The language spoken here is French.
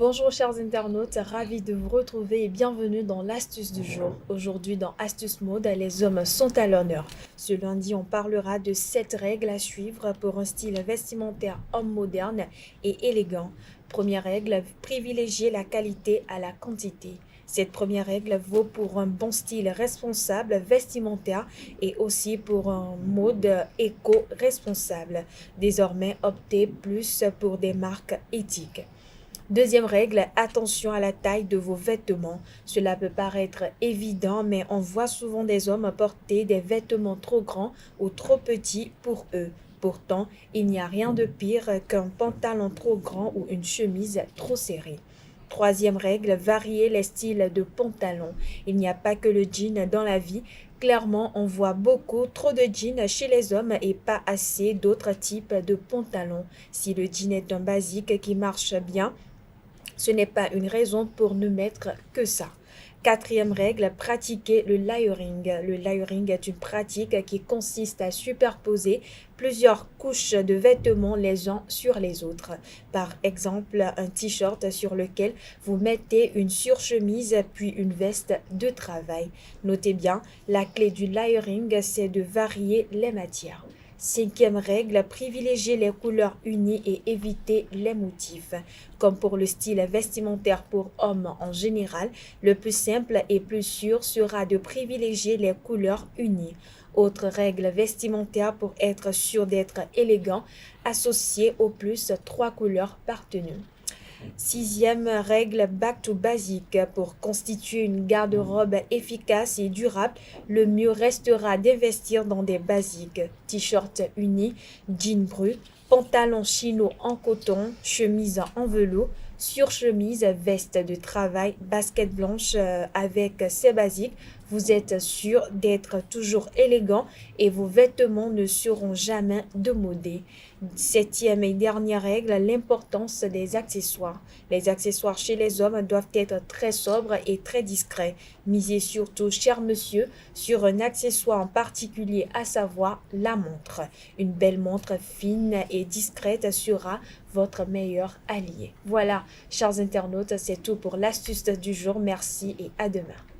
Bonjour chers internautes, ravi de vous retrouver et bienvenue dans l'astuce du jour. Aujourd'hui dans Astuce Mode, les hommes sont à l'honneur. Ce lundi, on parlera de 7 règles à suivre pour un style vestimentaire homme moderne et élégant. Première règle, privilégier la qualité à la quantité. Cette première règle vaut pour un bon style responsable vestimentaire et aussi pour un mode éco-responsable. Désormais, optez plus pour des marques éthiques. Deuxième règle, attention à la taille de vos vêtements. Cela peut paraître évident, mais on voit souvent des hommes porter des vêtements trop grands ou trop petits pour eux. Pourtant, il n'y a rien de pire qu'un pantalon trop grand ou une chemise trop serrée. Troisième règle, varier les styles de pantalon. Il n'y a pas que le jean dans la vie. Clairement, on voit beaucoup trop de jeans chez les hommes et pas assez d'autres types de pantalons. Si le jean est un basique qui marche bien, ce n'est pas une raison pour ne mettre que ça. Quatrième règle, pratiquer le layering. Le layering est une pratique qui consiste à superposer plusieurs couches de vêtements les uns sur les autres. Par exemple, un t-shirt sur lequel vous mettez une surchemise puis une veste de travail. Notez bien, la clé du layering, c'est de varier les matières. Cinquième règle, privilégier les couleurs unies et éviter les motifs. Comme pour le style vestimentaire pour hommes en général, le plus simple et plus sûr sera de privilégier les couleurs unies. Autre règle vestimentaire pour être sûr d'être élégant, associer au plus 3 couleurs par tenue. Sixième règle, back to basic. Pour constituer une garde-robe efficace et durable, le mieux restera d'investir dans des basiques. T-shirt uni, jean brut, pantalon chino en coton, chemise en velours, surchemise, veste de travail, basket blanche avec ces basiques. Vous êtes sûr d'être toujours élégant et vos vêtements ne seront jamais démodés. Septième et dernière règle, l'importance des accessoires. Les accessoires chez les hommes doivent être très sobres et très discrets. Misez surtout, cher monsieur, sur un accessoire en particulier, à savoir la montre. Une belle montre fine et discrète sera votre meilleur allié. Voilà, chers internautes, c'est tout pour l'astuce du jour. Merci et à demain.